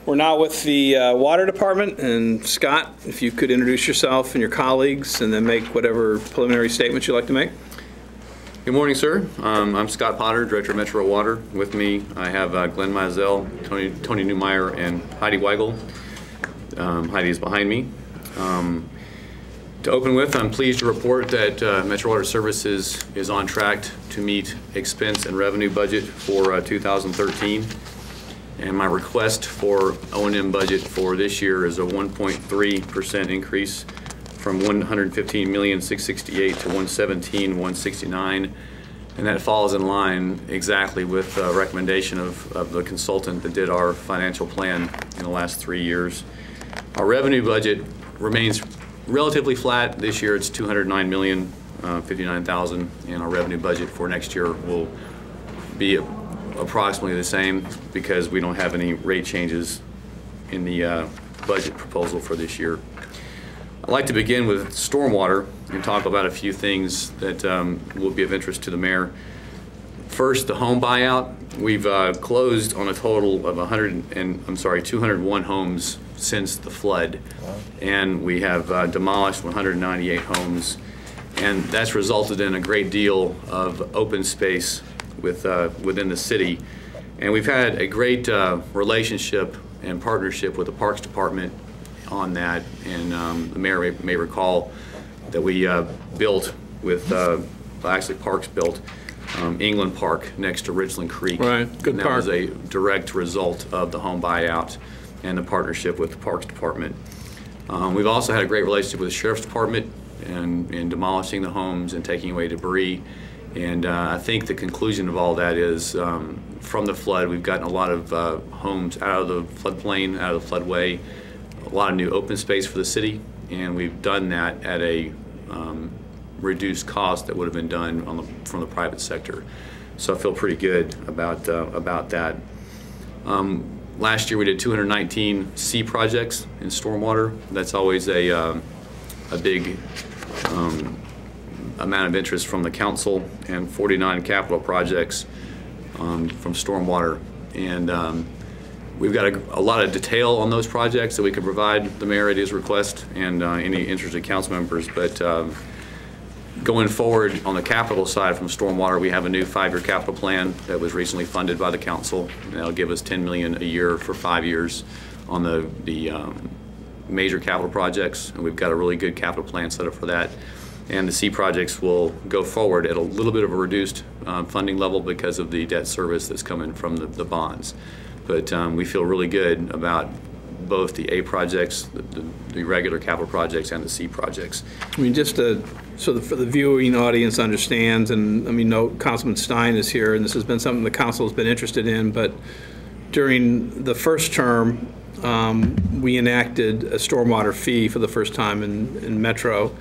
We're now with the Water Department, and Scott, if you could introduce yourself and your colleagues and then make whatever preliminary statements you'd like to make. Good morning, sir. I'm Scott Potter, Director of Mayoral Water. With me, I have Glenn Mizell, Tony Newmeyer, and Heidi Weigel. Heidi is behind me. To open with, I'm pleased to report that Metro Water Services is on track to meet expense and revenue budget for 2013. And my request for O&M budget for this year is a 1.3% increase from $115,668,000 to $117,169, and that falls in line exactly with the recommendation of the consultant that did our financial plan in the last 3 years. Our revenue budget remains relatively flat. This year it's $209,059,000, and our revenue budget for next year will be approximately the same because we don't have any rate changes in the budget proposal for this year. I'd like to begin with stormwater and talk about a few things that will be of interest to the mayor. First, the home buyout. We've closed on a total of 201 homes since the flood. Wow. And we have demolished 198 homes, and that's resulted in a great deal of open space within the city. And we've had a great relationship and partnership with the Parks Department on that, and the mayor may recall that we built with, actually Parks built England Park next to Richland Creek. Right, good and that park. was a direct result of the home buyout and the partnership with the Parks Department. We've also had a great relationship with the Sheriff's Department in demolishing the homes and taking away debris. And I think the conclusion of all that is from the flood, we've gotten a lot of homes out of the floodplain, out of the floodway, a lot of new open space for the city, and we've done that at a reduced cost that would have been done from the private sector. So I feel pretty good about that. Last year we did 219 C projects in stormwater. That's always a big amount of interest from the council, and 49 capital projects from stormwater. And we've got a lot of detail on those projects that we can provide the mayor at his request and any interested council members. But going forward on the capital side from stormwater, we have a new 5-year capital plan that was recently funded by the council. That'll give us $10 million a year for 5 years on the major capital projects, and we've got a really good capital plan set up for that. And the C projects will go forward at a little bit of a reduced funding level because of the debt service that's coming from the bonds. But we feel really good about both the A projects, the regular capital projects, and the C projects. I mean, just so for the viewing audience understands, and I mean, Councilman Stein is here, and this has been something the council has been interested in, but during the first term, we enacted a stormwater fee for the first time in Metro,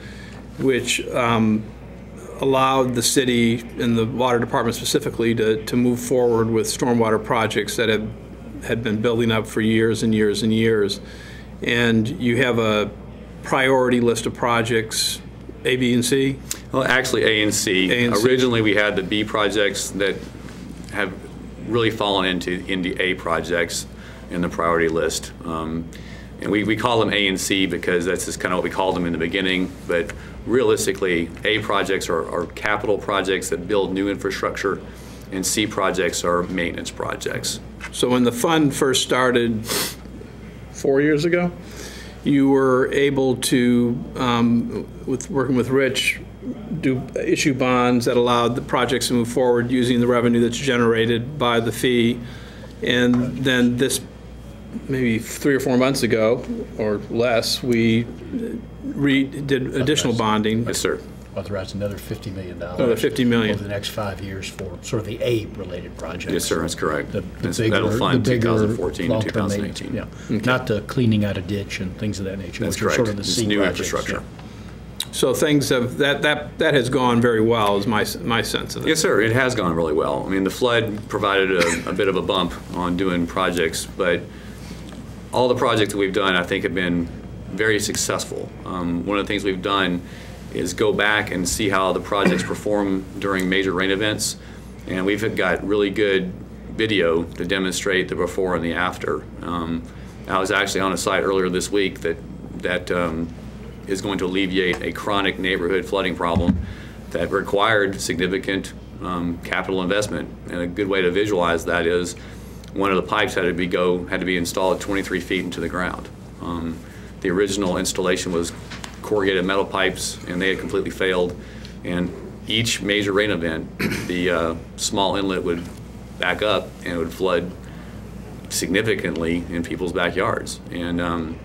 which allowed the city and the water department specifically to move forward with stormwater projects that had been building up for years and years and years. And you have a priority list of projects, A, B, and C? Well, actually A and C. Originally we had the B projects that have really fallen into A projects in the priority list. And we call them A and C because that's just kind of what we called them in the beginning. But realistically, A projects are capital projects that build new infrastructure, and C projects are maintenance projects. So when the fund first started 4 years ago, you were able to, with working with Rich, issue bonds that allowed the projects to move forward using the revenue that's generated by the fee. And then this, maybe 3 or 4 months ago or less, we did additional bonding. Yes, sir. Authorized another $50 million. Another $50 million over the next 5 years for sort of the A-related projects. Yes, sir. That's correct. That'll fund 2014 and 2018. Yeah, okay. Not the cleaning out a ditch and things of that nature. That's which correct. Are sort of the C new projects, infrastructure. Yeah. So things have that has gone very well, is my sense of it. Yes, sir. It has gone really well. I mean, the flood provided a bit of a bump on doing projects, but all the projects that we've done, I think, have been very successful. One of the things we've done is go back and see how the projects perform during major rain events, and we've got really good video to demonstrate the before and the after. I was actually on a site earlier this week that is going to alleviate a chronic neighborhood flooding problem that required significant capital investment. And a good way to visualize that is one of the pipes had to be installed 23 feet into the ground. The original installation was corrugated metal pipes, and they had completely failed. And each major rain event, the small inlet would back up and it would flood significantly in people's backyards. And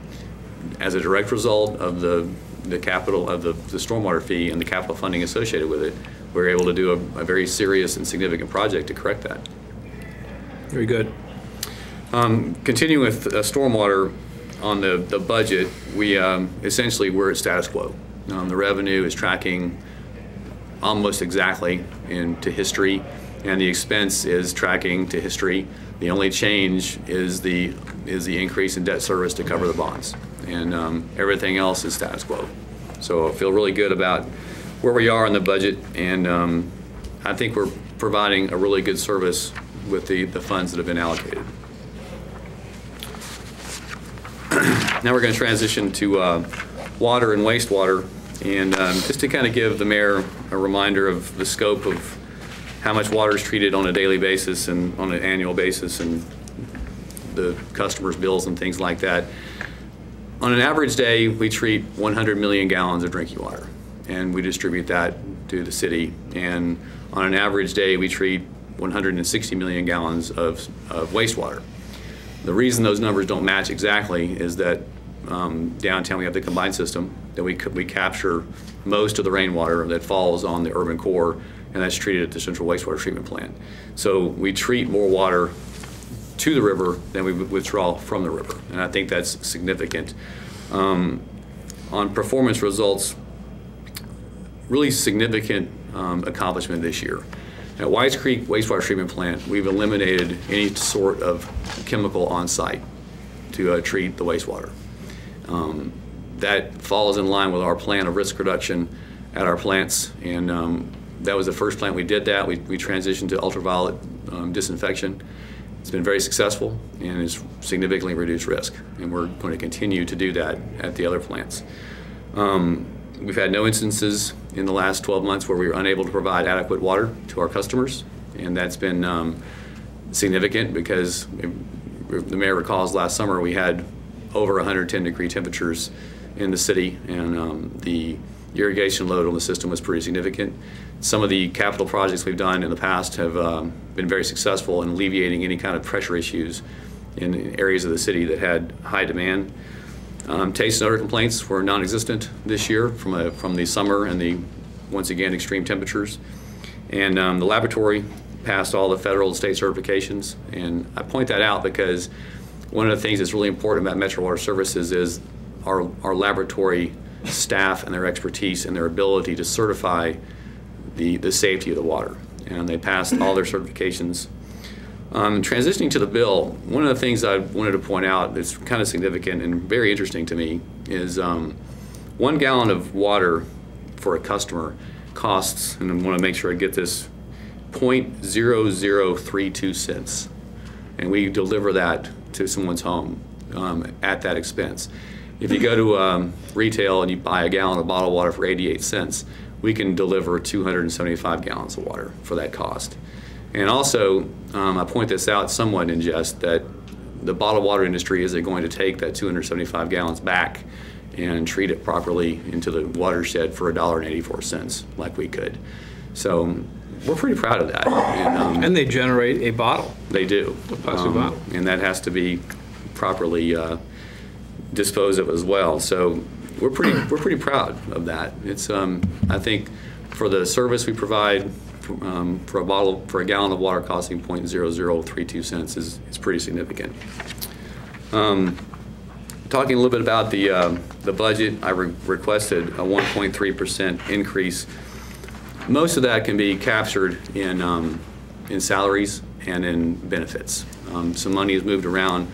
as a direct result of the capital of the stormwater fee and the capital funding associated with it, we were able to do a very serious and significant project to correct that. Very good. Continuing with stormwater on the budget, we essentially we're at status quo. The revenue is tracking almost exactly into history, and the expense is tracking to history. The only change is the increase in debt service to cover the bonds, and everything else is status quo. So I feel really good about where we are in the budget, and I think we're providing a really good service with the funds that have been allocated. Now we're going to transition to water and wastewater, and just to kind of give the mayor a reminder of the scope of how much water is treated on a daily basis and on an annual basis, and the customers' bills and things like that. On an average day, we treat 100 million gallons of drinking water, and we distribute that to the city. And on an average day, we treat 160 million gallons of wastewater. The reason those numbers don't match exactly is that downtown we have the combined system, that we capture most of the rainwater that falls on the urban core, and that's treated at the central wastewater treatment plant. So we treat more water to the river than we withdraw from the river, and I think that's significant. On performance results, really significant accomplishment this year. At Whites Creek Wastewater Treatment Plant, we've eliminated any sort of chemical on site to treat the wastewater. That falls in line with our plan of risk reduction at our plants, and that was the first plant we did that. We transitioned to ultraviolet disinfection. It's been very successful and has significantly reduced risk, and we're going to continue to do that at the other plants. We've had no instances in the last 12 months where we were unable to provide adequate water to our customers, and that's been significant because the mayor recalls last summer we had over 110-degree temperatures in the city, and the irrigation load on the system was pretty significant. Some of the capital projects we've done in the past have been very successful in alleviating any kind of pressure issues in areas of the city that had high demand. Taste and odor complaints were non-existent this year from the summer and the, once again, extreme temperatures. And the laboratory passed all the federal and state certifications. And I point that out because one of the things that's really important about Metro Water Services is our laboratory staff and their expertise and their ability to certify the safety of the water. And they passed all their certifications. Transitioning to the bill, one of the things I wanted to point out that's kind of significant and very interesting to me is 1 gallon of water for a customer costs, and I want to make sure I get this, 0.0032 cents. And we deliver that to someone's home at that expense. If you go to retail and you buy a gallon of bottled water for 88 cents, we can deliver 275 gallons of water for that cost. And also, I point this out somewhat in jest that the bottled water industry isn't going to take that 275 gallons back and treat it properly into the watershed for $1.84 like we could. So we're pretty proud of that. And they generate a bottle. They do. A plastic bottle. And that has to be properly disposed of as well. So we're pretty proud of that. It's I think for the service we provide, for a gallon of water costing 0.0032 cents is pretty significant. Talking a little bit about the budget, I requested a 1.3% increase. Most of that can be captured in salaries and in benefits. Some money is moved around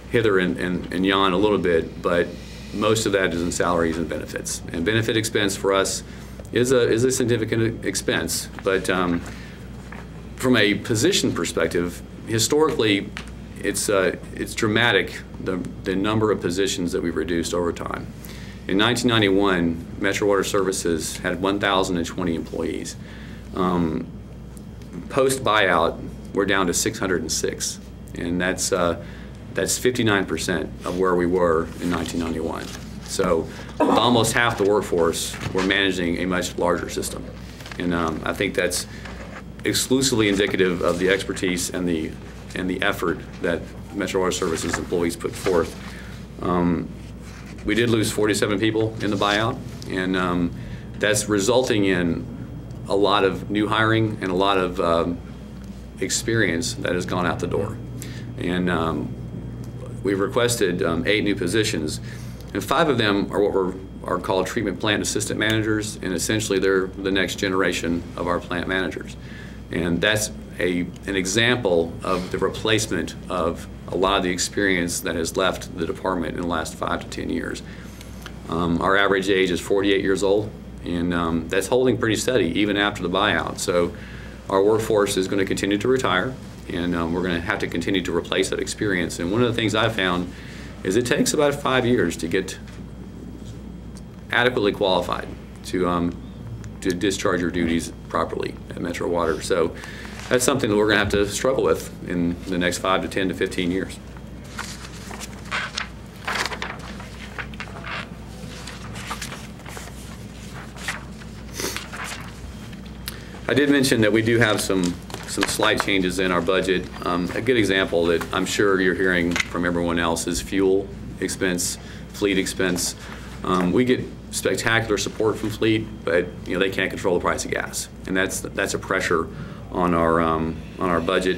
hither and yon a little bit, but most of that is in salaries and benefits. And benefit expense for us is a significant expense, but from a position perspective, historically, it's dramatic, the number of positions that we've reduced over time. In 1991, Metro Water Services had 1,020 employees. Post buyout, we're down to 606, and that's 59% of where we were in 1991. So with almost half the workforce, we're managing a much larger system, and I think that's exclusively indicative of the expertise and the effort that Metro Water Services employees put forth. We did lose 47 people in the buyout, and that's resulting in a lot of new hiring and a lot of experience that has gone out the door. And we've requested 8 new positions, and 5 of them are what are called treatment plant assistant managers, and essentially they're the next generation of our plant managers. And that's an example of the replacement of a lot of the experience that has left the department in the last 5 to 10 years. Our average age is 48 years old, and that's holding pretty steady even after the buyout. So our workforce is going to continue to retire, and we're going to have to continue to replace that experience. And one of the things I've found is it takes about 5 years to get adequately qualified to discharge your duties properly at Metro Water. So that's something that we're going to have to struggle with in the next 5 to 10 to 15 years. I did mention that we do have some slight changes in our budget. A good example that I'm sure you're hearing from everyone else is fuel expense, fleet expense. We get spectacular support from fleet, but they can't control the price of gas, and that's a pressure on our budget.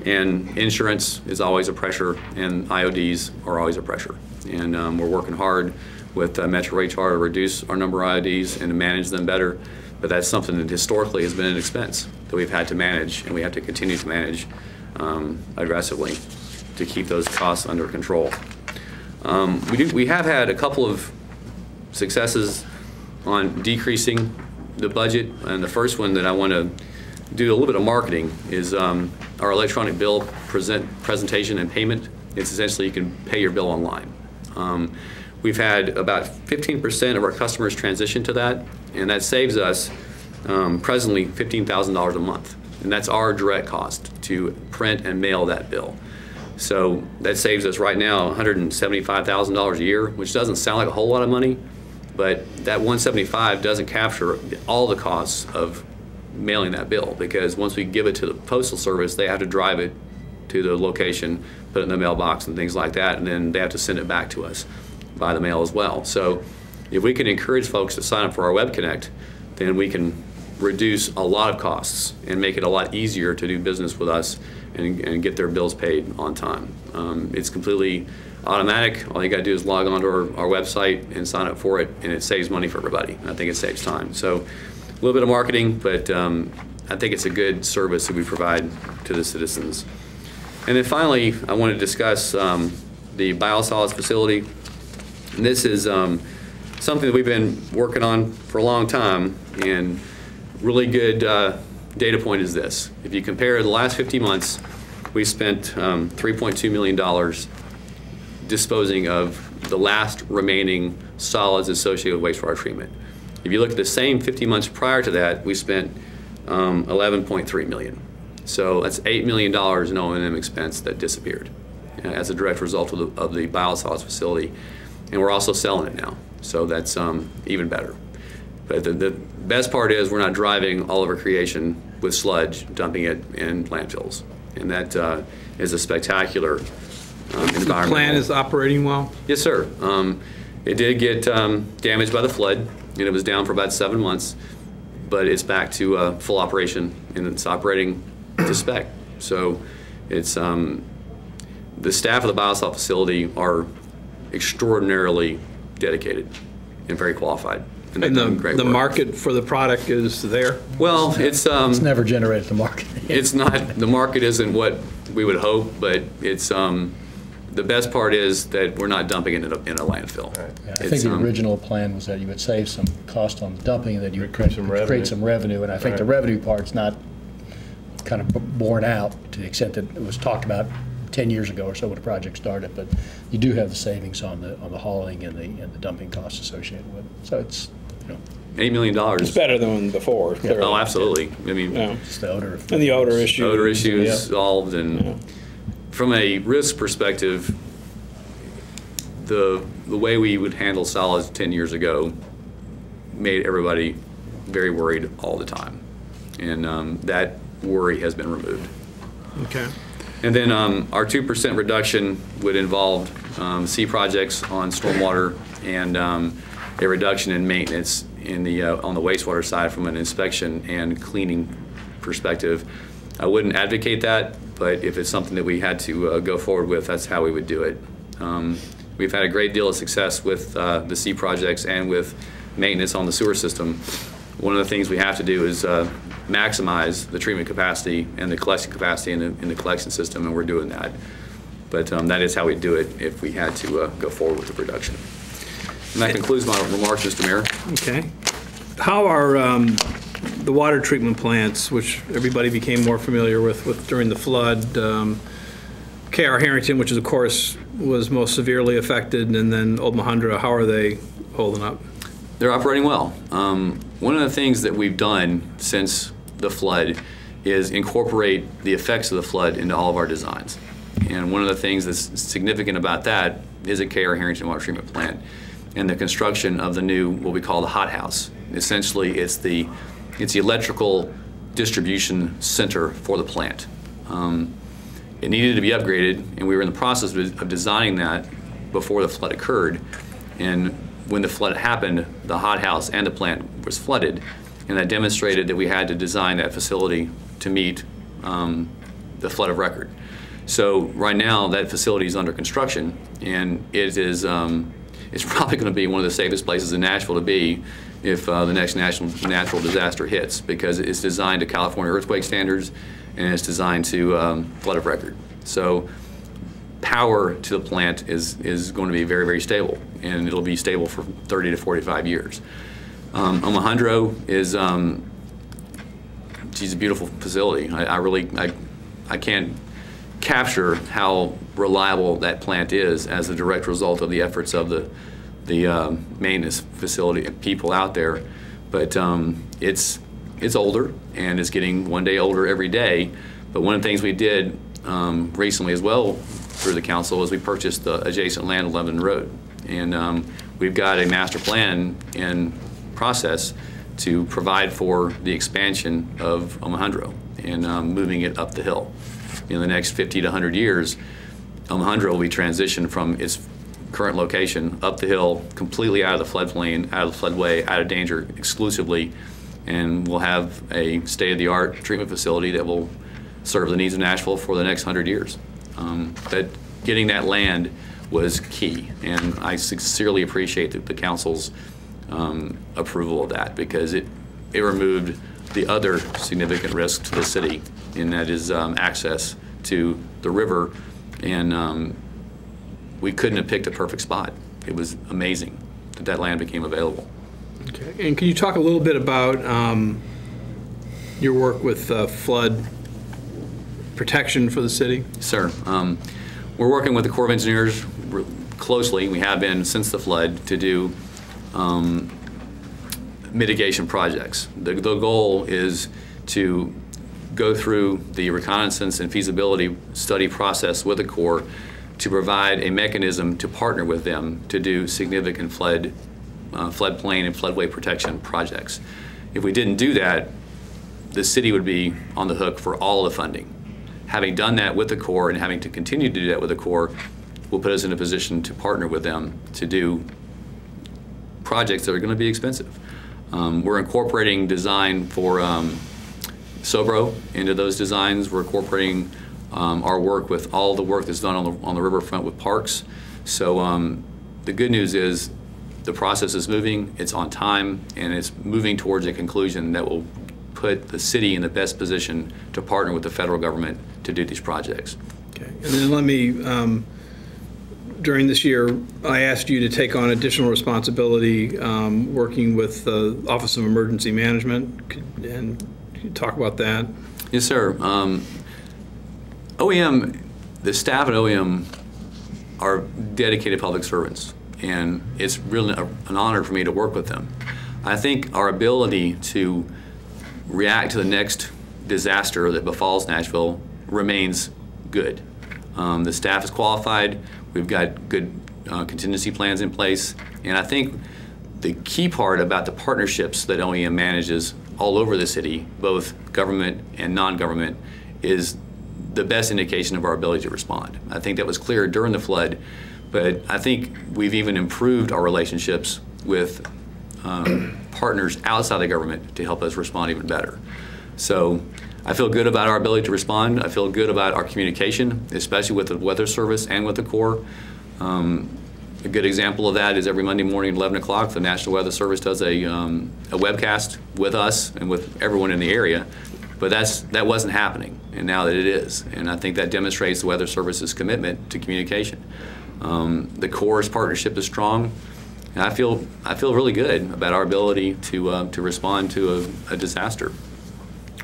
And insurance is always a pressure, and IODs are always a pressure. And we're working hard with Metro HR to reduce our number of IODs and to manage them better. But that's something that historically has been an expense that we've had to manage, and we have to continue to manage aggressively to keep those costs under control. We have had a couple of successes on decreasing the budget, and the first one that I want to do a little bit of marketing is our electronic bill presentation and payment. It's essentially you can pay your bill online. We've had about 15% of our customers transition to that, and that saves us presently $15,000 a month. And that's our direct cost to print and mail that bill. So that saves us right now $175,000 a year, which doesn't sound like a whole lot of money, but that $175,000 doesn't capture all the costs of mailing that bill, because once we give it to the Postal Service, they have to drive it to the location, put it in the mailbox and things like that, and then they have to send it back to us by the mail as well. So if we can encourage folks to sign up for our Web Connect, then we can reduce a lot of costs and make it a lot easier to do business with us and get their bills paid on time. It's completely automatic. All you got to do is log on to our website and sign up for it, and it saves money for everybody. I think it saves time. So a little bit of marketing, but I think it's a good service that we provide to the citizens. And then finally, I want to discuss the biosolids facility. And this is something that we've been working on for a long time, and really good data point is this. If you compare the last 50 months, we spent $3.2 million disposing of the last remaining solids associated with wastewater treatment. If you look at the same 50 months prior to that, we spent $11.3 million. So that's $8 million in O&M expense that disappeared as a direct result of the biosolids facility. And we're also selling it now, so that's even better. But the best part is we're not driving all of our creation with sludge, dumping it in landfills. And that is a spectacular environment. The plant is operating well? Yes, sir. It did get damaged by the flood, and it was down for about 7 months, but it's back to full operation, and it's operating to spec. So it's the staff of the biosolids facility are extraordinarily dedicated and very qualified. And the market for the product is there? Well, it's never generated the market. It's not, the market isn't what we would hope, but it's the best part is that we're not dumping it in a landfill. Right. Yeah, I think the original plan was that you would save some cost on the dumping and that you would create some revenue, and I think the revenue part's not kind of borne out to the extent that it was talked about 10 years ago or so when the project started, but you do have the savings on the hauling and the dumping costs associated with it. So it's, $8 million. It's better than before, clearly. Oh, absolutely. I mean, just the odor. And the odor issue. Odor issues Yeah. solved, and from a risk perspective, the way we would handle solids 10 years ago made everybody very worried all the time, and that worry has been removed. Okay. And then our 2% reduction would involve C projects on stormwater and a reduction in maintenance in the on the wastewater side from an inspection and cleaning perspective. I wouldn't advocate that, but if it's something that we had to go forward with, that's how we would do it. We've had a great deal of success with the C projects and with maintenance on the sewer system. One of the things we have to do is maximize the treatment capacity and the collection capacity in the collection system, and we're doing that. But that is how we do it if we had to go forward with the production. And that concludes my remarks, Mr. Mayor. Okay. How are the water treatment plants, which everybody became more familiar with during the flood, K.R. Harrington, which is, of course, was most severely affected, and then Old Mahundra, how are they holding up? They're operating well. One of the things that we've done since the flood is incorporate the effects of the flood into all of our designs. And one of the things that's significant about that is a K.R. Harrington water treatment plant and the construction of the new, what we call the hot house. Essentially, it's the electrical distribution center for the plant. It needed to be upgraded, and we were in the process of designing that before the flood occurred. And when the flood happened, the hot house and the plant was flooded, and that demonstrated that we had to design that facility to meet the flood of record. So right now, that facility is under construction, and it is it's probably going to be one of the safest places in Nashville to be if the next natural disaster hits, because it's designed to California earthquake standards, and it's designed to flood of record. So power to the plant is going to be very, very stable, and it'll be stable for 30 to 45 years. Mahundra is she's a beautiful facility. I can't capture how reliable that plant is as a direct result of the efforts of the maintenance facility people out there. But it's older, and it's getting one day older every day. But one of the things we did recently as well through the council is we purchased the adjacent land on Lebanon Road, and we've got a master plan in process to provide for the expansion of Mahundra and moving it up the hill. In the next 50 to 100 years, Mahundra will be transitioned from its current location up the hill, completely out of the floodplain, out of the floodway, out of danger exclusively, and we'll have a state-of-the-art treatment facility that will serve the needs of Nashville for the next 100 years. But getting that land was key, and I sincerely appreciate the council's approval of that, because it removed the other significant risk to the city, and that is access to the river, and we couldn't have picked a perfect spot. It was amazing that that land became available. Okay. And can you talk a little bit about your work with flood protection for the city? Sir, we're working with the Corps of Engineers closely. We have been since the flood to do mitigation projects. The goal is to go through the reconnaissance and feasibility study process with the Corps to provide a mechanism to partner with them to do significant floodplain and floodway protection projects. If we didn't do that, the city would be on the hook for all the funding. Having done that with the Corps and having to continue to do that with the Corps will put us in a position to partner with them to do projects that are going to be expensive. We're incorporating design for Sobro into those designs. We're incorporating our work with all the work that's done on the riverfront with parks. So the good news is the process is moving, it's on time, and it's moving towards a conclusion that will put the city in the best position to partner with the federal government to do these projects. Okay. And then let me, during this year, I asked you to take on additional responsibility working with the Office of Emergency Management, and could you talk about that? Yes, sir. OEM the staff at OEM are dedicated public servants, and it's really an honor for me to work with them. I think our ability to react to the next disaster that befalls Nashville remains good. The staff is qualified. We've got good contingency plans in place, and I think the key part about the partnerships that OEM manages all over the city, both government and non-government, is the best indication of our ability to respond. I think that was clear during the flood, but I think we've even improved our relationships with partners outside the government to help us respond even better. So I feel good about our ability to respond. I feel good about our communication, especially with the Weather Service and with the Corps. A good example of that is every Monday morning at 11 o'clock, the National Weather Service does a webcast with us and with everyone in the area. But that wasn't happening, and now that it is. And I think that demonstrates the Weather Service's commitment to communication. The Corps' partnership is strong, and I feel really good about our ability to respond to a disaster.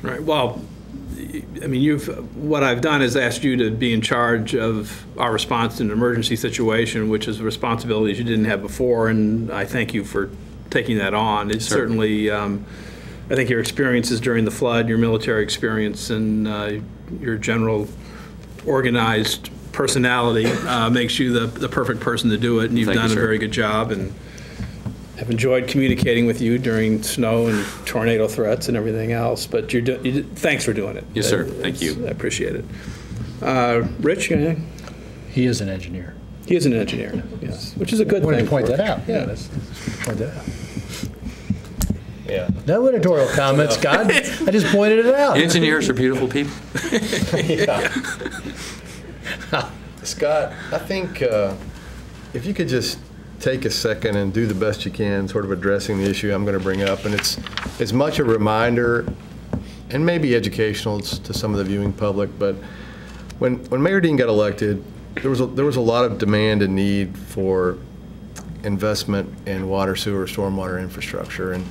Right. Well, I mean, what I've done is asked you to be in charge of our response to an emergency situation, which is responsibilities you didn't have before, and I thank you for taking that on. It's certainly, I think your experiences during the flood, your military experience, and your general organized personality makes you the perfect person to do it, and you've done a very good job. And I've enjoyed communicating with you during snow and tornado threats and everything else. But thanks for doing it. Yes, sir. Thank you. I appreciate it. Rich, anything? He is an engineer. He is an engineer, yes, which is a good thing. To point that out. Yeah. Point that out. Yeah. No editorial comments, Scott. I just pointed it out. Engineers are beautiful people. Scott, I think if you could just take a second and do the best you can sort of addressing the issue I'm going to bring up, and it's as much a reminder and maybe educational to some of the viewing public, but when Mayor Dean got elected, there was a lot of demand and need for investment in water, sewer, stormwater infrastructure, and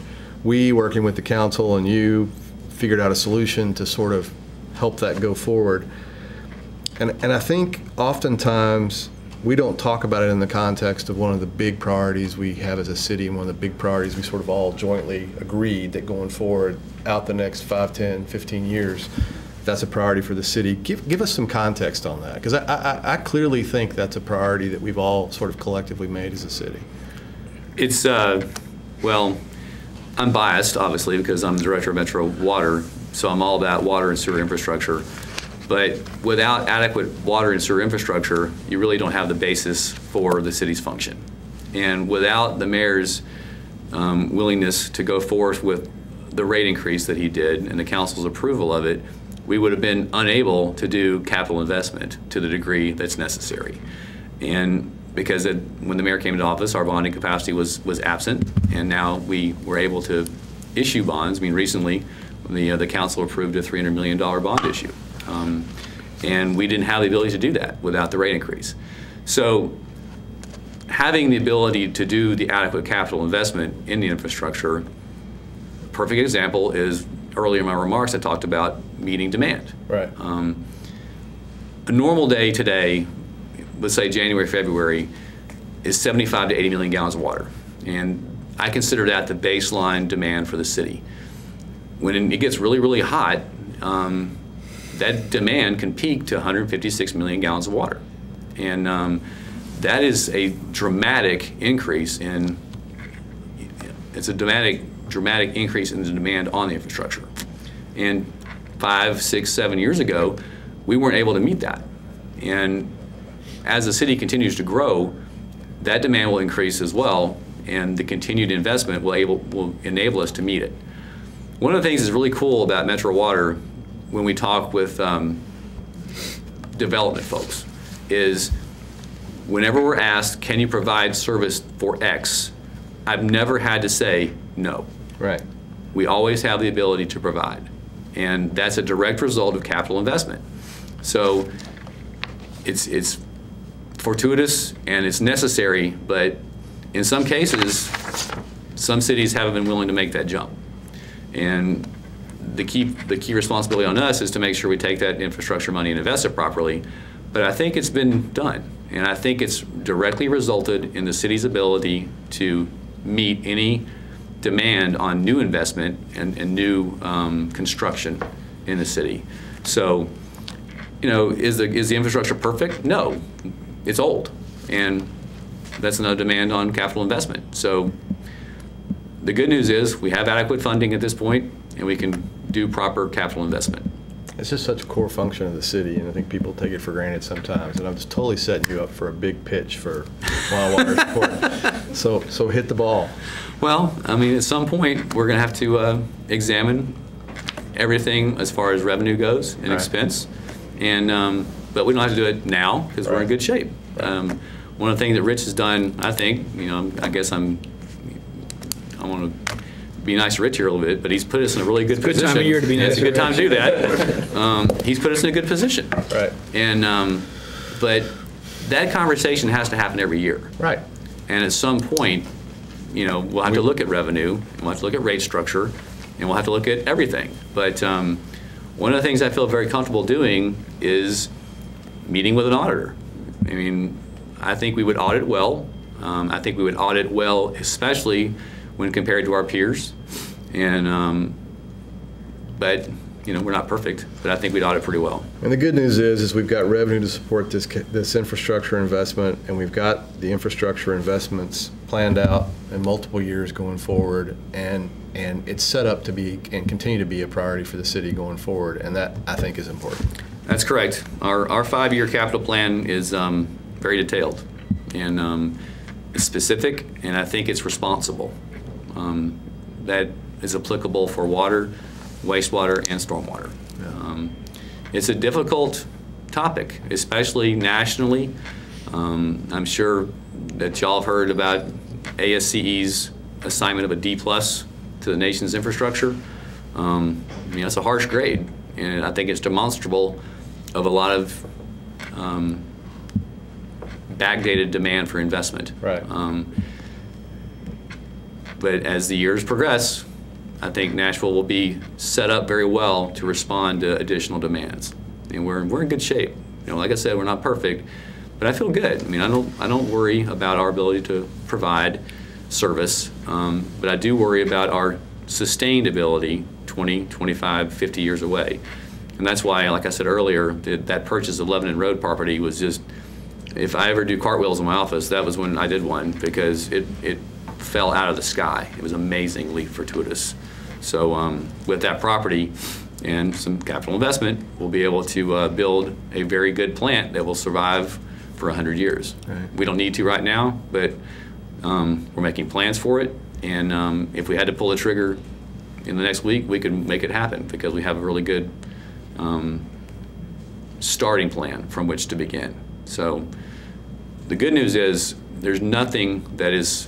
we, working with the council and you, figured out a solution to sort of help that go forward. And I think oftentimes we don't talk about it in the context of one of the big priorities we have as a city, and one of the big priorities we sort of all jointly agreed that going forward out the next 5, 10, 15 years, that's a priority for the city. Give us some context on that, because I clearly think that's a priority that we've all sort of collectively made as a city. It's, well, I'm biased, obviously, because I'm the director of Metro Water, so I'm all about water and sewer infrastructure. But without adequate water and sewer infrastructure, you really don't have the basis for the city's function. And without the mayor's willingness to go forth with the rate increase that he did and the council's approval of it, we would have been unable to do capital investment to the degree that's necessary. And because when the mayor came into office, our bonding capacity was absent, and now we were able to issue bonds. I mean, recently, the council approved a $300 million bond issue. And we didn't have the ability to do that without the rate increase. So having the ability to do the adequate capital investment in the infrastructure, perfect example is earlier in my remarks I talked about meeting demand. Right. A normal day today, let's say January, February, is 75 to 80 million gallons of water. And I consider that the baseline demand for the city. When it gets really, really hot, that demand can peak to 156 million gallons of water. And that is a dramatic increase in, it's a dramatic increase in the demand on the infrastructure. And 5, 6, 7 years ago, we weren't able to meet that. And as the city continues to grow, that demand will increase as well, and the continued investment will enable us to meet it. One of the things that's really cool about Metro Water when we talk with development folks is whenever we're asked, can you provide service for X, I've never had to say no. Right. We always have the ability to provide. And that's a direct result of capital investment. So it's fortuitous and it's necessary, but in some cases, some cities haven't been willing to make that jump. And the key responsibility on us is to make sure we take that infrastructure money and invest it properly. But I think it's been done, and I think it's directly resulted in the city's ability to meet any demand on new investment and new construction in the city. So, you know, is the infrastructure perfect? No, it's old, and that's another demand on capital investment. So the good news is we have adequate funding at this point, and we can do proper capital investment. It's just such a core function of the city, and I think people take it for granted sometimes. And I'm just totally setting you up for a big pitch for Water's Court. So hit the ball. Well, I mean, at some point, we're going to have to examine everything as far as revenue goes and expense, and but we don't have to do it now because we're in good shape. One of the things that Rich has done, I think, you know, I guess I want to be nice to Rich here a little bit, but he's put us in a really good position. Good time of year to be nice. It's a good time to do that. He's put us in a good position. Right. And but that conversation has to happen every year. Right. And at some point, you know, we'll have to look at revenue, and we'll have to look at rate structure, and we'll have to look at everything. But one of the things I feel very comfortable doing is meeting with an auditor. I mean, I think we would audit well. I think we would audit well, especially when compared to our peers. And but you know, we're not perfect, but I think we'd audit pretty well. And the good news is we've got revenue to support this infrastructure investment, and we've got the infrastructure investments planned out in multiple years going forward, and it's set up to be and continue to be a priority for the city going forward, and that I think is important. That's correct. Our 5-year capital plan is very detailed and specific, and I think it's responsible. That is applicable for water, wastewater, and stormwater. It's a difficult topic, especially nationally. I'm sure that y'all have heard about ASCE's assignment of a D+ to the nation's infrastructure. You know, it's a harsh grade, and I think it's demonstrable of a lot of backdated demand for investment. Right. But as the years progress, I think Nashville will be set up very well to respond to additional demands, and we're in good shape. You know, like I said, we're not perfect, but I feel good. I mean, I don't worry about our ability to provide service, but I do worry about our sustained ability 20, 25, 50 years away, and that's why, like I said earlier, that purchase of Lebanon Road property was just, if I ever do cartwheels in my office, that was when I did one, because it fell out of the sky. It was amazingly fortuitous. So with that property and some capital investment, we'll be able to build a very good plant that will survive for 100 years. Right. We don't need to right now, but we're making plans for it. And if we had to pull the trigger in the next week, we could make it happen because we have a really good starting plan from which to begin. So the good news is there's nothing that is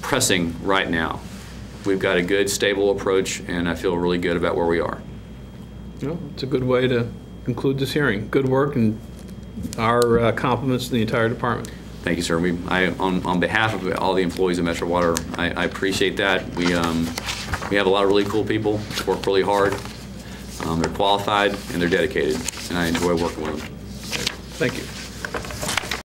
pressing right now. We've got a good, stable approach, and I feel really good about where we are. Well, it's a good way to conclude this hearing. Good work, and our compliments to the entire department. Thank you, sir. On behalf of all the employees of Metro Water, I appreciate that. We have a lot of really cool people, work really hard. They're qualified and they're dedicated, and I enjoy working with them. Thank you.